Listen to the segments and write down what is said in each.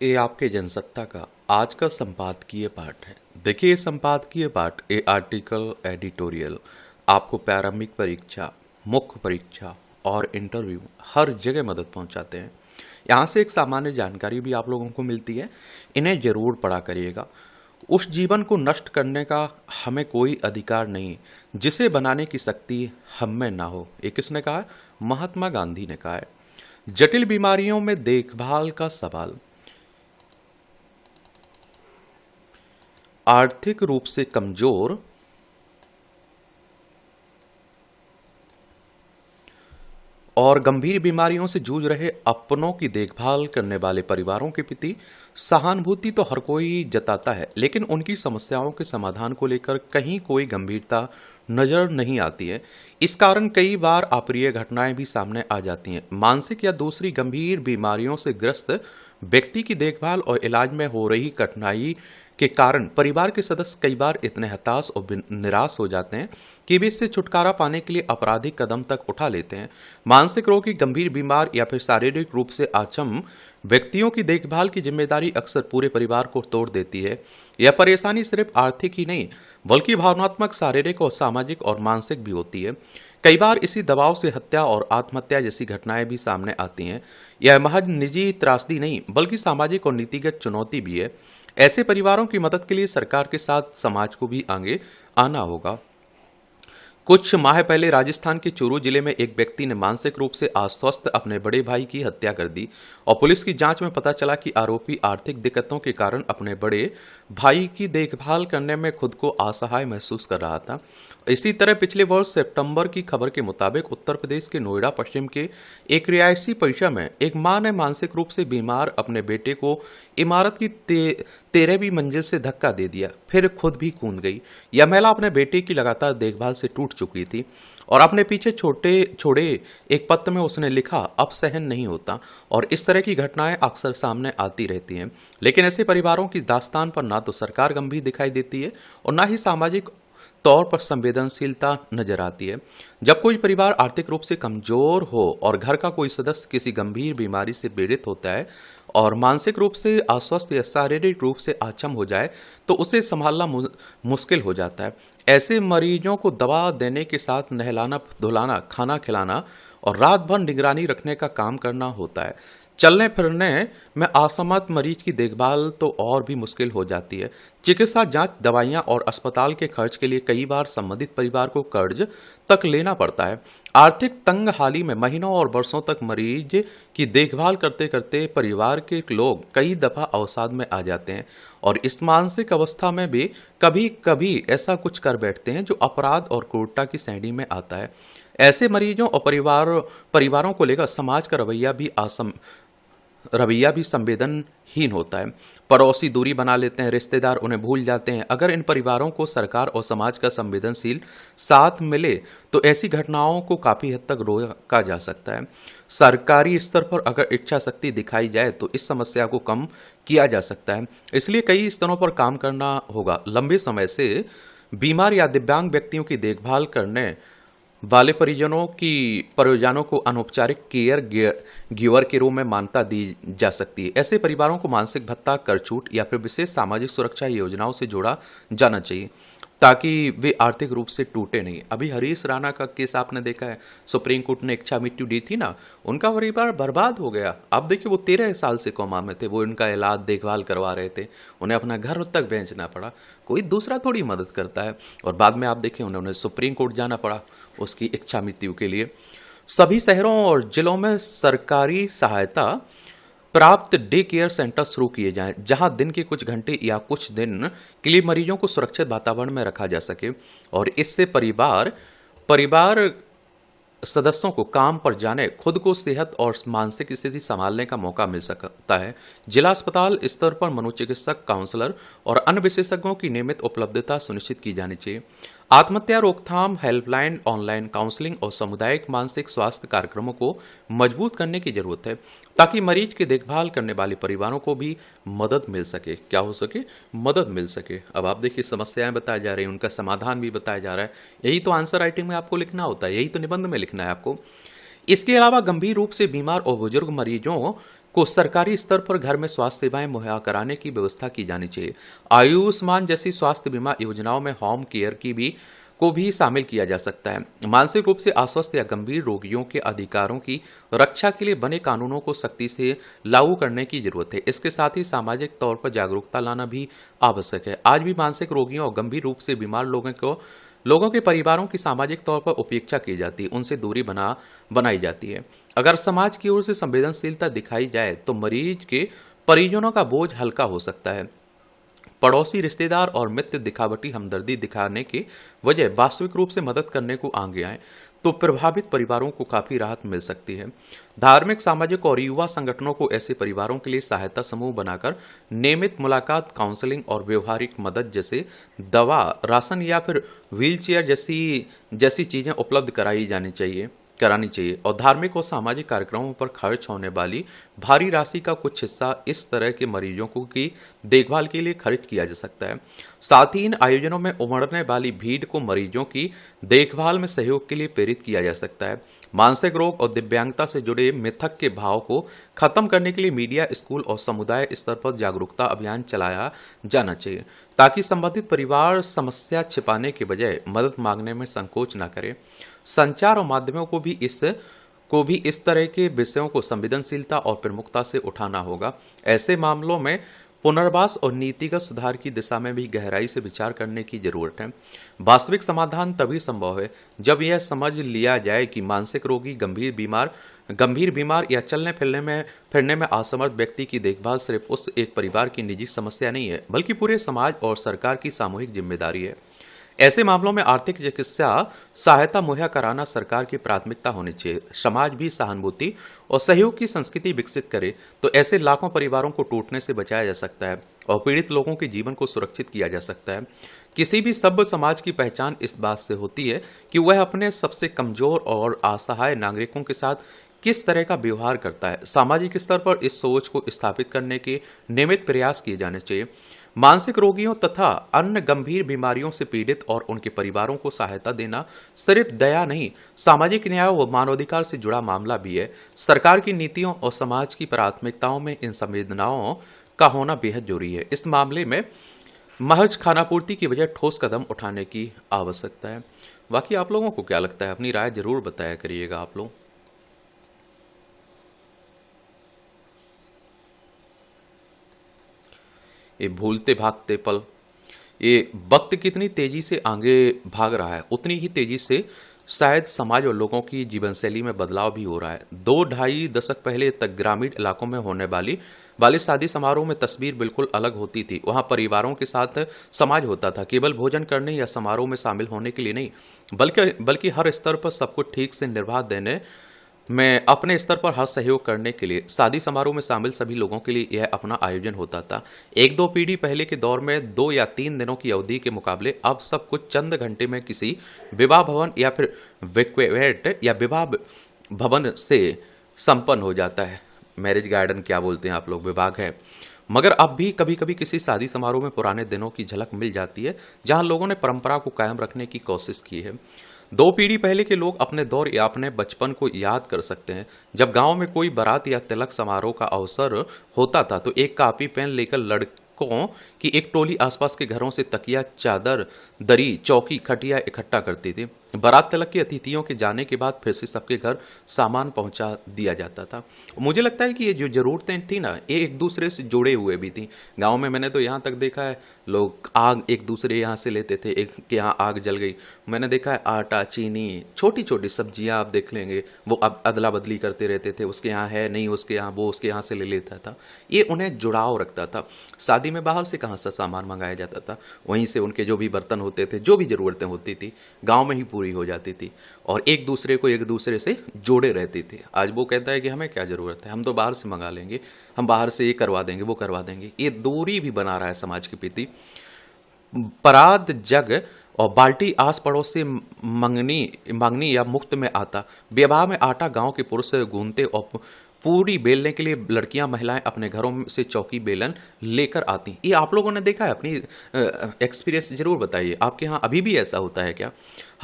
ये आपके जनसत्ता का आज का संपादकीय पाठ है। देखिए, ये संपादकीय पाठ, ये आर्टिकल, एडिटोरियल आपको प्रारंभिक परीक्षा, मुख्य परीक्षा और इंटरव्यू हर जगह मदद पहुंचाते हैं। यहाँ से एक सामान्य जानकारी भी आप लोगों को मिलती है। इन्हें जरूर पढ़ा करिएगा। उस जीवन को नष्ट करने का हमें कोई अधिकार नहीं जिसे बनाने की शक्ति हम में ना हो। ये किसने कहा है? महात्मा गांधी ने कहा है। जटिल बीमारियों में देखभाल का सवाल। आर्थिक रूप से कमजोर और गंभीर बीमारियों से जूझ रहे अपनों की देखभाल करने वाले परिवारों के प्रति सहानुभूति तो हर कोई जताता है, लेकिन उनकी समस्याओं के समाधान को लेकर कहीं कोई गंभीरता नजर नहीं आती है। इस कारण कई बार अप्रिय घटनाएं भी सामने आ जाती हैं। मानसिक या दूसरी गंभीर बीमारियों से ग्रस्त व्यक्ति की देखभाल और इलाज में हो रही कठिनाई के कारण परिवार के सदस्य कई बार इतने हताश और निराश हो जाते हैं कि वे इससे छुटकारा पाने के लिए आपराधिक कदम तक उठा लेते हैं। मानसिक रोगी, गंभीर बीमार या फिर शारीरिक रूप से अक्षम व्यक्तियों की देखभाल की जिम्मेदारी अक्सर पूरे परिवार को तोड़ देती है। यह परेशानी सिर्फ आर्थिक ही नहीं बल्कि भावनात्मक, शारीरिक और सामाजिक और मानसिक भी होती है। कई बार इसी दबाव से हत्या और आत्महत्या जैसी घटनाएं भी सामने आती हैं। यह महज निजी त्रासदी नहीं बल्कि सामाजिक और नीतिगत चुनौती भी है। ऐसे परिवारों की मदद के लिए सरकार के साथ समाज को भी आगे आना होगा। कुछ माह पहले राजस्थान के चूरू जिले में एक व्यक्ति ने मानसिक रूप से अस्वस्थ अपने बड़े भाई की हत्या कर दी और पुलिस की जांच में पता चला कि आरोपी आर्थिक दिक्कतों के कारण अपने बड़े भाई की देखभाल करने में खुद को असहाय महसूस कर रहा था। इसी तरह पिछले वर्ष सितंबर की खबर के मुताबिक उत्तर प्रदेश के नोएडा पश्चिम के एक रिहायशी परिसर में एक मां ने मानसिक रूप से बीमार अपने बेटे को इमारत की 13वीं मंजिल से धक्का दे दिया, फिर खुद भी कूद गई। यह महिला अपने बेटे की लगातार देखभाल से टूट चुकी थी और अपने पीछे छोड़े एक पत्र में उसने लिखा, अब सहन नहीं होता। और इस तरह की घटनाएं अक्सर सामने आती रहती हैं, लेकिन ऐसे परिवारों की दास्तान पर ना तो सरकार गंभीर दिखाई देती है और ना ही सामाजिक तौर पर संवेदनशीलता नजर आती है। जब कोई परिवार आर्थिक रूप से कमजोर हो और घर का कोई सदस्य किसी गंभीर बीमारी से पीड़ित होता है और मानसिक रूप से अस्वस्थ या शारीरिक रूप से अक्षम हो जाए तो उसे संभालना मुश्किल हो जाता है। ऐसे मरीजों को दवा देने के साथ नहलाना धुलाना, खाना खिलाना और रात भर निगरानी रखने का काम करना होता है। चलने फिरने में असमर्थ मरीज की देखभाल तो और भी मुश्किल हो जाती है। चिकित्सा जांच, दवाइयां और अस्पताल के खर्च के लिए कई बार संबंधित परिवार को कर्ज तक लेना पड़ता है। आर्थिक तंगहाली में महीनों और वर्षों तक मरीज की देखभाल करते करते परिवार के लोग कई दफा अवसाद में आ जाते हैं और इस मानसिक अवस्था में भी कभी कभी ऐसा कुछ कर बैठते हैं जो अपराध और क्रूरता की श्रेणी में आता है। ऐसे मरीजों और परिवारों को लेकर समाज का रवैया भी संवेदनहीन होता है। पड़ोसी दूरी बना लेते हैं, रिश्तेदार उन्हें भूल जाते हैं। अगर इन परिवारों को सरकार और समाज का संवेदनशील साथ मिले तो ऐसी घटनाओं को काफी हद तक रोका जा सकता है। सरकारी स्तर पर अगर इच्छा शक्ति दिखाई जाए तो इस समस्या को कम किया जा सकता है। इसलिए कई स्तरों पर काम करना होगा। लंबे समय से बीमार या दिव्यांग व्यक्तियों की देखभाल करने वाले परिजनों को अनौपचारिक केयर गिवर के रूप में मान्यता दी जा सकती है। ऐसे परिवारों को मानसिक भत्ता, कर छूट या फिर विशेष सामाजिक सुरक्षा योजनाओं से जोड़ा जाना चाहिए ताकि वे आर्थिक रूप से टूटे नहीं। अभी हरीश राणा का केस आपने देखा है, सुप्रीम कोर्ट ने इच्छा मृत्यु दी थी ना, उनका परिवार बर्बाद हो गया। अब देखिए, वो 13 साल से कोमा में थे, वो उनका इलाज देखभाल करवा रहे थे, उन्हें अपना घर तक बेचना पड़ा। कोई दूसरा थोड़ी मदद करता है। और बाद में आप देखें, उन्होंने सुप्रीम कोर्ट जाना पड़ा उसकी इच्छा मृत्यु के लिए। सभी शहरों और जिलों में सरकारी सहायता प्राप्त डे केयर सेंटर शुरू किए जाएं, जहां दिन के कुछ घंटे या कुछ दिन के लिए मरीजों को सुरक्षित वातावरण में रखा जा सके और इससे परिवार सदस्यों को काम पर जाने, खुद को सेहत और मानसिक स्थिति संभालने का मौका मिल सकता है। जिला अस्पताल स्तर पर मनोचिकित्सक, काउंसलर और अन्य विशेषज्ञों की नियमित उपलब्धता सुनिश्चित की जानी चाहिए। आत्महत्या रोकथाम हेल्पलाइन, ऑनलाइन काउंसलिंग और सामुदायिक मानसिक स्वास्थ्य कार्यक्रमों को मजबूत करने की जरूरत है ताकि मरीज की देखभाल करने वाले परिवारों को भी मदद मिल सके। क्या हो सके? मदद मिल सके। अब आप देखिए, समस्याएं बताई जा रही हैं, उनका समाधान भी बताया जा रहा है। यही तो आंसर राइटिंग में आपको लिखना होता है, यही तो निबंध में लिखना है आपको। इसके अलावा गंभीर रूप से बीमार और बुजुर्ग मरीजों को सरकारी स्तर पर घर में स्वास्थ्य सेवाएं मुहैया कराने की व्यवस्था की जानी चाहिए। आयुष्मान जैसी स्वास्थ्य बीमा योजनाओं में होम केयर की भी को भी शामिल किया जा सकता है। मानसिक रूप से अस्वस्थ या गंभीर रोगियों के अधिकारों की रक्षा के लिए बने कानूनों को सख्ती से लागू करने की जरूरत है। इसके साथ ही सामाजिक तौर पर जागरूकता लाना भी आवश्यक है। आज भी मानसिक रोगियों और गंभीर रूप से बीमार लोगों के परिवारों की सामाजिक तौर पर उपेक्षा की जाती है, उनसे दूरी बनाई जाती है। अगर समाज की ओर से संवेदनशीलता दिखाई जाए तो मरीज के परिजनों का बोझ हल्का हो सकता है। पड़ोसी, रिश्तेदार और मित्र दिखावटी हमदर्दी दिखाने के वजह वास्तविक रूप से मदद करने को आगे आए तो प्रभावित परिवारों को काफी राहत मिल सकती है। धार्मिक, सामाजिक और युवा संगठनों को ऐसे परिवारों के लिए सहायता समूह बनाकर नियमित मुलाकात, काउंसलिंग और व्यवहारिक मदद जैसे दवा, राशन या फिर व्हीलचेयर जैसी चीजें उपलब्ध करानी चाहिए और धार्मिक और सामाजिक कार्यक्रमों पर खर्च होने वाली भारी राशि का कुछ हिस्सा इस तरह के मरीजों की देखभाल के लिए खर्च किया जा सकता है। साथ ही इन आयोजनों में उमड़ने वाली भीड़ को मरीजों की देखभाल में सहयोग के लिए प्रेरित किया जा सकता है। मानसिक रोग और दिव्यांगता से जुड़े मिथक के भाव को खत्म करने के लिए मीडिया, स्कूल और समुदाय स्तर पर जागरूकता अभियान चलाया जाना चाहिए ताकि संबंधित परिवार समस्या छिपाने के बजाय मदद मांगने में संकोच न करे। संचार और माध्यमों को भी इस तरह के विषयों को संवेदनशीलता और प्रमुखता से उठाना होगा। ऐसे मामलों में पुनर्वास और नीतिगत सुधार की दिशा में भी गहराई से विचार करने की जरूरत है। वास्तविक समाधान तभी संभव है जब यह समझ लिया जाए कि मानसिक रोगी, गंभीर बीमार या चलने फिरने में असमर्थ व्यक्ति की देखभाल सिर्फ उस एक परिवार की निजी समस्या नहीं है, बल्कि पूरे समाज और सरकार की सामूहिक जिम्मेदारी है। ऐसे मामलों में आर्थिक चिकित्सा सहायता मुहैया कराना सरकार की प्राथमिकता होनी चाहिए। समाज भी सहानुभूति और सहयोग की संस्कृति विकसित करे तो ऐसे लाखों परिवारों को टूटने से बचाया जा सकता है और पीड़ित लोगों के जीवन को सुरक्षित किया जा सकता है। किसी भी सभ्य समाज की पहचान इस बात से होती है कि वह अपने सबसे कमजोर और असहाय नागरिकों के साथ किस तरह का व्यवहार करता है। सामाजिक स्तर पर इस सोच को स्थापित करने के नियमित प्रयास किए जाने चाहिए। मानसिक रोगियों तथा अन्य गंभीर बीमारियों से पीड़ित और उनके परिवारों को सहायता देना सिर्फ दया नहीं, सामाजिक न्याय व मानवाधिकार से जुड़ा मामला भी है। सरकार की नीतियों और समाज की प्राथमिकताओं में इन संवेदनाओं का होना बेहद जरूरी है। इस मामले में महज खानापूर्ति की बजाय ठोस कदम उठाने की आवश्यकता है। बाकी आप लोगों को क्या लगता है? अपनी राय जरूर बताया करिएगा आप लोग। ये भूलते भागते पल, ये वक्त कितनी तेजी से आगे भाग रहा है, उतनी ही तेजी से शायद समाज और लोगों की जीवन शैली में बदलाव भी हो रहा है। 2-2.5 दशक पहले तक ग्रामीण इलाकों में होने वाली शादी समारोह में तस्वीर बिल्कुल अलग होती थी। वहां परिवारों के साथ समाज होता था, केवल भोजन करने या समारोह में शामिल होने के लिए नहीं, बल्कि हर स्तर पर सब कुछ ठीक से निर्वाह देने में अपने स्तर पर हर सहयोग करने के लिए। शादी समारोह में शामिल सभी लोगों के लिए यह अपना आयोजन होता था। 1-2 पीढ़ी पहले के दौर में 2 या 3 दिनों की अवधि के मुकाबले अब सब कुछ चंद घंटे में किसी विवाह भवन या फिर वेक्वेट या विवाह भवन से संपन्न हो जाता है। मैरिज गार्डन क्या बोलते हैं आप लोग, विभाग है। मगर अब भी कभी कभी किसी शादी समारोह में पुराने दिनों की झलक मिल जाती है, जहां लोगों ने परंपरा को कायम रखने की कोशिश की है। 2 पीढ़ी पहले के लोग अपने दौर या अपने बचपन को याद कर सकते हैं। जब गांव में कोई बारात या तिलक समारोह का अवसर होता था तो एक कापी पेन लेकर लड़कों की एक टोली आसपास के घरों से तकिया, चादर, दरी, चौकी, खटिया इकट्ठा करती थी। बारात तिलक के अतिथियों के जाने के बाद फिर से सबके घर सामान पहुंचा दिया जाता था। मुझे लगता है कि ये जो जरूरतें थी ना, ये एक दूसरे से जुड़े हुए भी थी। गांव में मैंने तो यहाँ तक देखा है, लोग आग एक दूसरे यहाँ से लेते थे, एक के यहाँ आग जल गई, मैंने देखा है आटा, चीनी, छोटी छोटी सब्जियां आप देख लेंगे, वो अब अदला बदली करते रहते थे। उसके यहाँ है नहीं, उसके यहाँ, वो उसके यहाँ से ले लेता था। ये उन्हें जुड़ाव रखता था। शादी में बाहर से कहाँ सा सामान मंगाया जाता था, वहीं से उनके जो भी बर्तन होते थे, जो भी जरूरतें होती थी, गाँव में ही पूरी हो जाती थी और एक दूसरे से जोड़े रहते थे। आज वो कहता है कि हमें क्या जरूरत है, हम तो बाहर से मंगा लेंगे, हम बाहर से ये करवा देंगे, वो करवा देंगे। ये दूरी भी बना रहा है समाज के प्रति। परात जग और बाल्टी आस पड़ोस से मांगनी या मुफ्त में आता। विवाह में आटा गांव के पुरुष गूंथते और पूरी बेलने के लिए लड़कियां, महिलाएं अपने घरों से चौकी बेलन लेकर आती। ये आप लोगों ने देखा है? अपनी एक्सपीरियंस जरूर बताइए, आपके यहाँ अभी भी ऐसा होता है क्या?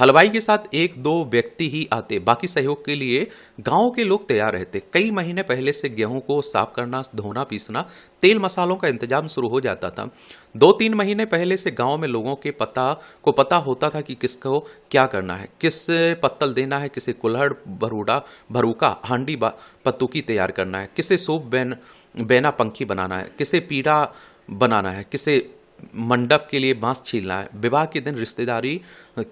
हलवाई के साथ एक दो व्यक्ति ही आते, बाकी सहयोग के लिए गांव के लोग तैयार रहते। कई महीने पहले से गेहूं को साफ करना, धोना, पीसना, तेल मसालों का इंतजाम शुरू हो जाता था। 2-3 महीने पहले से गांव में लोगों के पता होता था कि किसको क्या करना है, किस पत्तल देना है, किसे कुल्हड़, भरूका, हांडी, पत्तुकी तैयार करना है, किसे सूप बेना पंखी बनाना है, किसे पीढ़ा बनाना है, किसे मंडप के लिए बांस छीलना है। विवाह के दिन रिश्तेदारी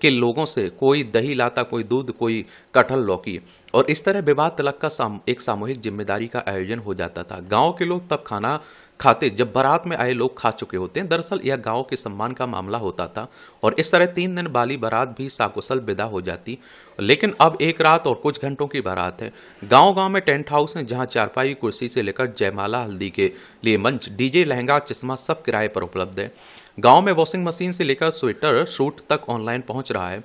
के लोगों से कोई दही लाता, कोई दूध, कोई कटहल लौकी, और इस तरह विवाह तलक का एक सामूहिक जिम्मेदारी का आयोजन हो जाता था। गांव के लोग तब खाना खाते जब बारात में आए लोग खा चुके होते हैं। दरअसल यह गांव के सम्मान का मामला होता था और इस तरह 3 दिन वाली बारात भी साकुशल विदा हो जाती। लेकिन अब एक रात और कुछ घंटों की बारात है। गांव-गांव में टेंट हाउस हैं जहां चारपाई, कुर्सी से लेकर जयमाला, हल्दी के लिए मंच, डीजे, लहंगा, चश्मा सब किराए पर उपलब्ध है। गांव में वॉशिंग मशीन से लेकर स्वेटर, सूट तक ऑनलाइन पहुंच रहा है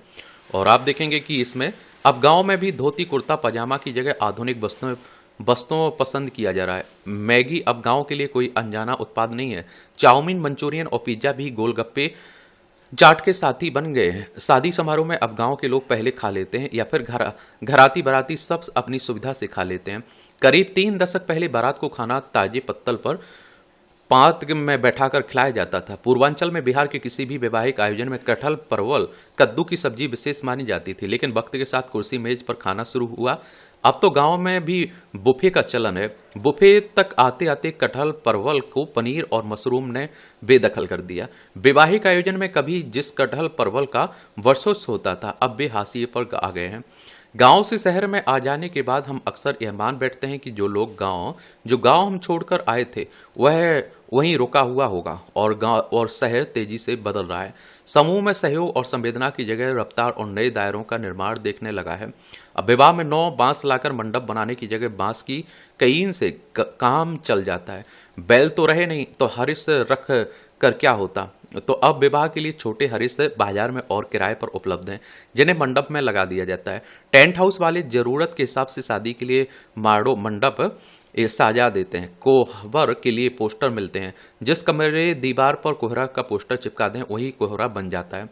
और आप देखेंगे कि इसमें अब गांव में भी धोती, कुर्ता, पजामा की जगह आधुनिक वस्तुओं पसंद किया जा रहा है। मैगी अब गांव के लिए कोई अनजाना उत्पाद नहीं है। चाउमीन, मंचूरियन और पिज्जा भी गोलगप्पे, चाट के साथी बन गए हैं। शादी समारोह में अब गांव के लोग पहले खा लेते हैं या फिर घराती बाराती सब अपनी सुविधा से खा लेते हैं। करीब 3 दशक पहले बारात को खाना ताजे पत्तल पर पात में बैठाकर खिलाया जाता था। पूर्वांचल में बिहार के किसी भी वैवाहिक आयोजन में कटहल, परवल, कद्दू की सब्जी विशेष मानी जाती थी, लेकिन वक्त के साथ कुर्सी मेज पर खाना शुरू हुआ। अब तो गांव में भी बुफे का चलन है। बुफे तक आते आते कटहल, परवल को पनीर और मशरूम ने बेदखल कर दिया। वैवाहिक आयोजन में कभी जिस कटहल, परवल का वर्चस्व होता था, अब वे हाशिए पर आ गए हैं। गांव से शहर में आ जाने के बाद हम अक्सर यह मान बैठते हैं कि जो गांव हम छोड़कर आए थे वह वहीं रुका हुआ होगा और गांव और शहर तेजी से बदल रहा है। समूह में सहयोग और संवेदना की जगह रफ्तार और नए दायरों का निर्माण देखने लगा है। अब विवाह में 9 बांस लाकर मंडप बनाने की जगह बांस की कईन से काम चल जाता है। बैल तो रहे नहीं तो हरिस रख कर क्या होता। तो अब विवाह के लिए छोटे हरिस बाजार में और किराए पर उपलब्ध हैं, जिन्हें मंडप में लगा दिया जाता है। टेंट हाउस वाले जरूरत के हिसाब से शादी के लिए माड़ो मंडप साजा देते हैं। कोहबर के लिए पोस्टर मिलते हैं। जिस कमरे दीवार पर कोहरा का पोस्टर चिपका दें वही कोहरा बन जाता है।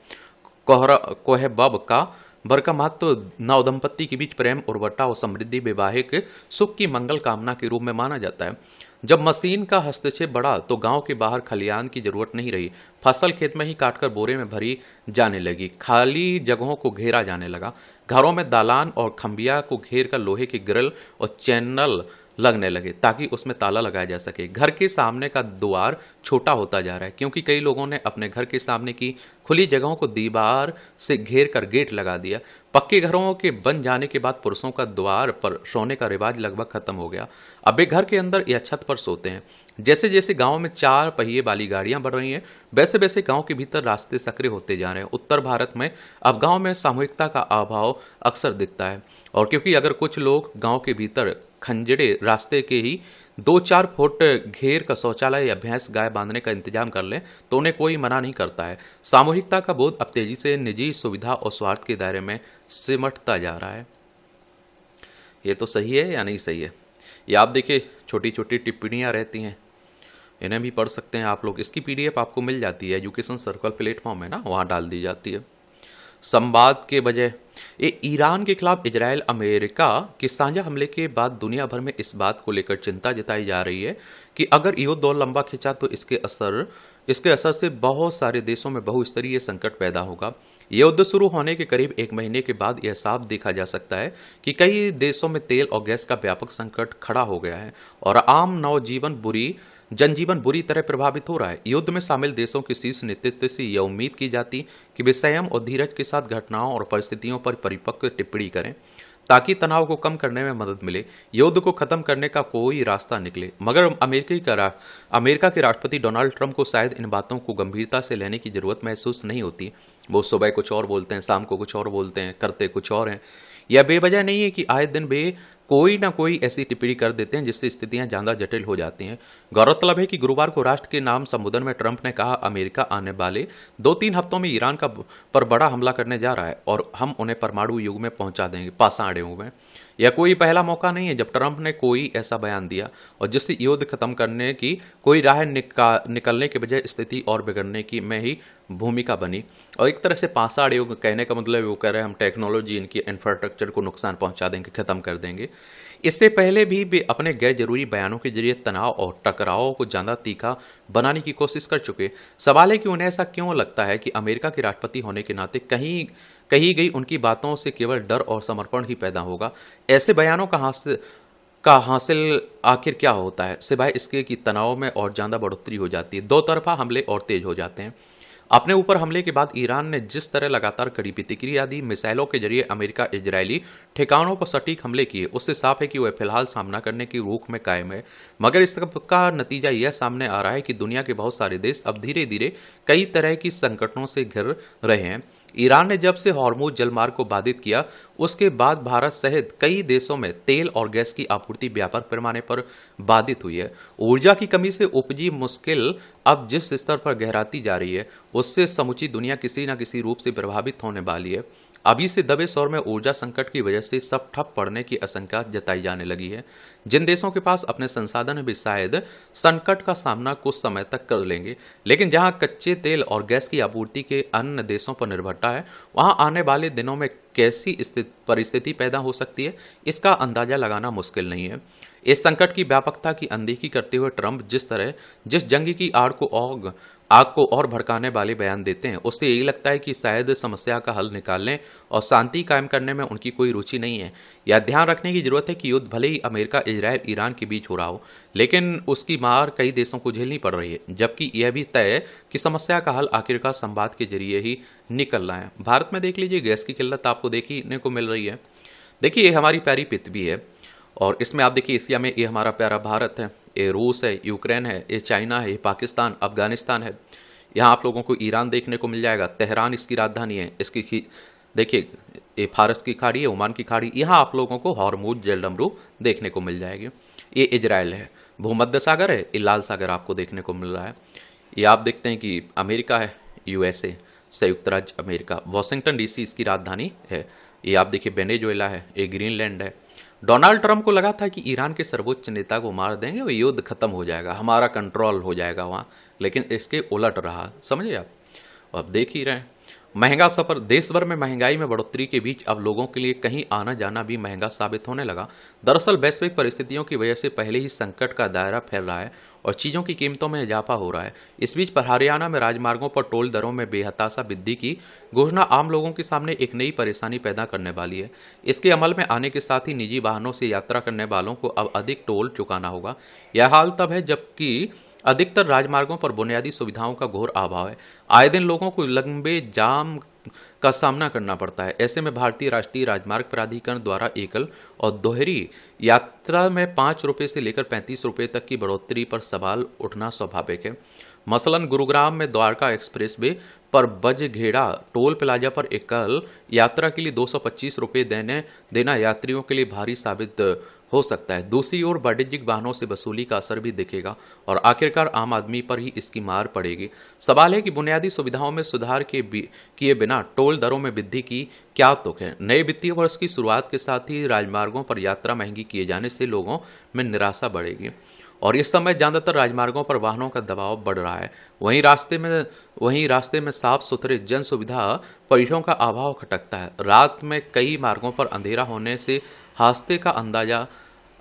कोहबब का बर का महत्व नवदंपति के बीच प्रेम, उर्वरता और समृद्धि, वैवाहिक सुख की मंगल कामना के रूप में माना जाता है। जब मशीन का हस्तक्षेप बढ़ा तो गांव के बाहर खलियान की जरूरत नहीं रही। फसल खेत में ही काटकर बोरे में भरी जाने लगी। खाली जगहों को घेरा जाने लगा। घरों में दालान और खंबिया को घेर कर लोहे के ग्रिल और चैनल लगने लगे ताकि उसमें ताला लगाया जा सके। घर के सामने का द्वार छोटा होता जा रहा है क्योंकि कई लोगों ने अपने घर के सामने की खुली जगहों को दीवार से घेर कर गेट लगा दिया। पक्के घरों के बन जाने के बाद पुरुषों का द्वार पर सोने का रिवाज लगभग खत्म हो गया। अब वे घर के अंदर या छत पर सोते हैं। जैसे जैसे गांव में 4 पहिए वाली गाड़ियां बढ़ रही हैं वैसे वैसे गांव के भीतर रास्ते सक्रिय होते जा रहे हैं। उत्तर भारत में अब गांव में सामूहिकता का अभाव अक्सर दिखता है और क्योंकि अगर कुछ लोग गांव के भीतर खंजरे रास्ते के ही 2-4 फुट घेर का शौचालय या भैंस गाय बांधने का इंतजाम कर लें तो उन्हें कोई मना नहीं करता है। सामूहिकता का बोध अब तेजी से निजी सुविधा और स्वार्थ के दायरे में सिमटता जा रहा है। ये तो सही है या नहीं सही है? ये आप देखिए छोटी छोटी टिप्पणियां रहती हैं, इन्हें भी पढ़ सकते हैं आप लोग। इसकी पीडीएफ आपको मिल जाती है, एजुकेशन सर्कल प्लेटफॉर्म है ना, वहाँ डाल दी जाती है। संवाद के बजाय ये ईरान के खिलाफ इजराइल अमेरिका के साझा हमले के बाद दुनिया भर में इस बात को लेकर चिंता जताई जा रही है कि अगर युद्ध और लंबा खिंचा तो इसके असर से बहुत सारे देशों में बहुस्तरीय संकट पैदा होगा। युद्ध शुरू होने के करीब 1 महीने के बाद यह साफ देखा जा सकता है कि कई देशों में तेल और गैस का व्यापक संकट खड़ा हो गया है और आम जनजीवन बुरी तरह प्रभावित हो रहा है। युद्ध में शामिल देशों के शीर्ष नेतृत्व से यह उम्मीद की जाती कि वे संयम और धीरज के साथ घटनाओं और परिस्थितियों पर परिपक्व टिप्पणी करें ताकि तनाव को कम करने में मदद मिले, युद्ध को खत्म करने का कोई रास्ता निकले। मगर अमेरिका के राष्ट्रपति डोनाल्ड ट्रंप को शायद इन बातों को गंभीरता से लेने की जरूरत महसूस नहीं होती। वो सुबह कुछ और बोलते हैं, शाम को कुछ और बोलते हैं, करते कुछ और हैं। यह बेवजह नहीं है कि आए दिन वे कोई ना कोई ऐसी टिप्पणी कर देते हैं जिससे स्थितियां ज्यादा जटिल हो जाती हैं। गौरतलब है कि गुरुवार को राष्ट्र के नाम संबोधन में ट्रंप ने कहा, अमेरिका आने वाले 2-3 हफ्तों में ईरान पर बड़ा हमला करने जा रहा है और हम उन्हें परमाणु युग में पहुंचा देंगे, पासा अड़े हुए हैं। यह कोई पहला मौका नहीं है जब ट्रंप ने कोई ऐसा बयान दिया और जिससे युद्ध खत्म करने की कोई राह निकलने के बजाय स्थिति और बिगड़ने की में ही भूमिका बनी। और एक तरह से पासाड़ युग कहने का मतलब वो कह रहे हैं हम टेक्नोलॉजी इनकी इंफ्रास्ट्रक्चर को नुकसान पहुंचा देंगे, खत्म कर देंगे। इससे पहले भी वे अपने गैर जरूरी बयानों के जरिए तनाव और टकराव को ज्यादा तीखा बनाने की कोशिश कर चुके। सवाल है कि उन्हें ऐसा क्यों लगता है कि अमेरिका के राष्ट्रपति होने के नाते कहीं कही गई उनकी बातों से केवल डर और समर्पण ही पैदा होगा। ऐसे बयानों का हासिल आखिर क्या होता है सिवाय इसके कि तनाव में और ज्यादा बढ़ोतरी हो जाती है, दो तरफा हमले और तेज हो जाते हैं। अपने ऊपर हमले के बाद ईरान ने जिस तरह लगातार कड़ी प्रतिक्रिया दी, मिसाइलों के जरिए अमेरिका इजरायली ठिकानों पर सटीक हमले किए, उससे साफ है कि वह फिलहाल सामना करने की रूख में कायम है। मगर इसका नतीजा यह सामने आ रहा है कि दुनिया के बहुत सारे देश अब धीरे धीरे कई तरह की संकटों से घिर रहे हैं। ईरान ने जब से हॉर्मुज जलमार्ग को बाधित किया, उसके बाद भारत सहित कई देशों में तेल और गैस की आपूर्ति व्यापक पैमाने पर बाधित हुई है। ऊर्जा की कमी से उपजी मुश्किल अब जिस स्तर पर गहराती जा रही है, उससे समूची दुनिया किसी न किसी रूप से प्रभावित होने वाली है। अभी से दबे शोर में ऊर्जा संकट की वजह से सब ठप पड़ने की आशंका जताई जाने लगी है। जिन देशों के पास अपने संसाधन भी शायद संकट का सामना कुछ समय तक कर लेंगे, लेकिन जहां कच्चे तेल और गैस की आपूर्ति के अन्य देशों पर निर्भरता है, वहां आने वाले दिनों में कैसी परिस्थिति पैदा हो सकती है, इसका अंदाजा लगाना मुश्किल नहीं है। इस संकट की व्यापकता की अनदेखी करते हुए ट्रंप जिस जंग की आग को और भड़काने वाले बयान देते हैं, उससे यही लगता है कि शायद समस्या का हल निकालने और शांति कायम करने में उनकी कोई रुचि नहीं है। यह ध्यान रखने की जरूरत है कि युद्ध भले ही अमेरिका, इजरायल, ईरान के बीच हो रहा हो, लेकिन उसकी मार कई देशों को झेलनी पड़ रही है, जबकि यह भी तय है कि समस्या का हल आखिरकार संवाद के जरिए ही निकलना है। भारत में देख लीजिए, गैस की किल्लत आपको देखने को मिल रही है। देखिए, ये हमारी प्यारी पृथ्वी है और इसमें आप देखिए एशिया में ये हमारा प्यारा भारत है, ये रूस है, यूक्रेन है, ये चाइना है, ये पाकिस्तान, अफगानिस्तान है। यहाँ आप लोगों को ईरान देखने को मिल जाएगा, तेहरान इसकी राजधानी है। देखिए, ये फारस की खाड़ी है, ओमान की खाड़ी, यहाँ आप लोगों को हॉर्मुज जलडमरू देखने को मिल जाएगी। ये इजराइल है, भूमध्य सागर है, ये लाल सागर आपको देखने को मिल रहा है। ये आप देखते हैं कि अमेरिका है, यूएसए, संयुक्त राज्य अमेरिका, वॉशिंगटन डीसी इसकी राजधानी है। ये आप देखिए वेनेजुएला है, ये ग्रीनलैंड है। डोनाल्ड ट्रंप को लगा था कि ईरान के सर्वोच्च नेता को मार देंगे, वो युद्ध खत्म हो जाएगा, हमारा कंट्रोल हो जाएगा वहाँ, लेकिन इसके उलट रहा। समझे आप? अब देख ही रहे हैं, महंगा सफर, देश भर में महंगाई में बढ़ोतरी के बीच अब लोगों के लिए कहीं आना जाना भी महंगा साबित होने लगा। दरअसल वैश्विक परिस्थितियों की वजह से पहले ही संकट का दायरा फैल रहा है और चीजों की कीमतों में इजाफा हो रहा है। इस बीच पर हरियाणा में राजमार्गों पर टोल दरों में बेहताशा वृद्धि की घोषणा आम लोगों के सामने एक नई परेशानी पैदा करने वाली है। इसके अमल में आने के साथ ही निजी वाहनों से यात्रा करने वालों को अब अधिक टोल चुकाना होगा। यह हाल तब है जबकि अधिकतर राजमार्गों पर बुनियादी सुविधाओं का घोर अभाव है। आए दिन लोगों को लंबे जाम का सामना करना पड़ता है। ऐसे में भारतीय राष्ट्रीय राजमार्ग प्राधिकरण द्वारा एकल और दोहरी यात्रा में 5 रुपये से लेकर 35 रुपये तक की बढ़ोतरी पर सवाल उठना स्वाभाविक है। मसलन गुरुग्राम में द्वारका एक्सप्रेस वे पर बजघेड़ा टोल प्लाजा पर एकल यात्रा के लिए 225 रुपये देना यात्रियों के लिए भारी साबित हो सकता है। दूसरी ओर वाणिज्यिक वाहनों से वसूली का असर भी दिखेगा और आखिरकार आम आदमी पर ही इसकी मार पड़ेगी। सवाल है कि बुनियादी सुविधाओं में सुधार किए बिना टोल दरों में वृद्धि की क्या तुक है। नए वित्तीय वर्ष की शुरुआत के साथ ही राजमार्गों पर यात्रा महंगी किए जाने से लोगों में निराशा बढ़ेगी और इस समय ज्यादातर राजमार्गों पर वाहनों का दबाव बढ़ रहा है। वहीं रास्ते में साफ सुथरे जन सुविधा परिसरों का अभाव खटकता है। रात में कई मार्गों पर अंधेरा होने से हादसे का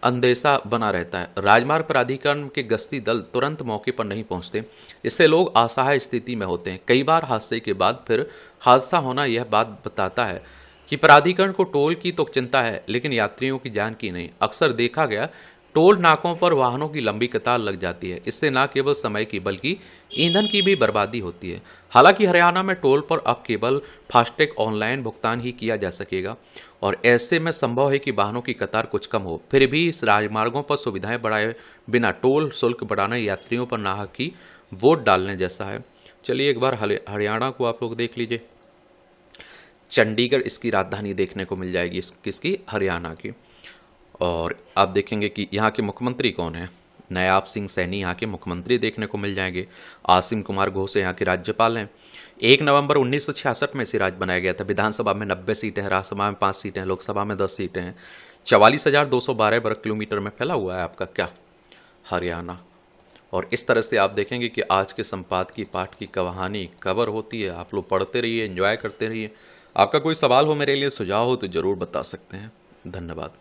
अंदेशा बना रहता है। राजमार्ग प्राधिकरण के गश्ती दल तुरंत मौके पर नहीं पहुंचते, इससे लोग असहाय स्थिति में होते हैं। कई बार हादसे के बाद फिर हादसा होना यह बात बताता है कि प्राधिकरण को टोल की तो चिंता है, लेकिन यात्रियों की जान की नहीं। अक्सर देखा गया टोल नाकों पर वाहनों की लंबी कतार लग जाती है। इससे न केवल समय की बल्कि ईंधन की भी बर्बादी होती है। हालांकि हरियाणा में टोल पर अब केवल फास्टैग ऑनलाइन भुगतान ही किया जा सकेगा और ऐसे में संभव है कि वाहनों की कतार कुछ कम हो। फिर भी इस राजमार्गों पर सुविधाएं बढ़ाए बिना टोल शुल्क बढ़ाना यात्रियों पर नाहक की वोट डालने जैसा है। चलिए एक बार हरियाणा को आप लोग देख लीजिए। चंडीगढ़ इसकी राजधानी देखने को मिल जाएगी, किसकी? हरियाणा की। और आप देखेंगे कि यहाँ के मुख्यमंत्री कौन है? नायब सिंह सैनी यहाँ के मुख्यमंत्री देखने को मिल जाएंगे। आसिम कुमार घोष यहाँ के राज्यपाल हैं। 1 नवंबर 1966 में इसे राज्य बनाया गया था। विधानसभा में 90 सीटें हैं, राज्यसभा में 5 सीटें हैं, लोकसभा में 10 सीटें हैं। 44,212 वर्ग किलोमीटर में फैला हुआ है आपका क्या हरियाणा। और इस तरह से आप देखेंगे कि आज के संपादकीय पाठ की कहानी कवर होती है। आप लोग पढ़ते रहिए, एंजॉय करते रहिए। आपका कोई सवाल हो मेरे लिए, सुझाव हो तो ज़रूर बता सकते हैं। धन्यवाद।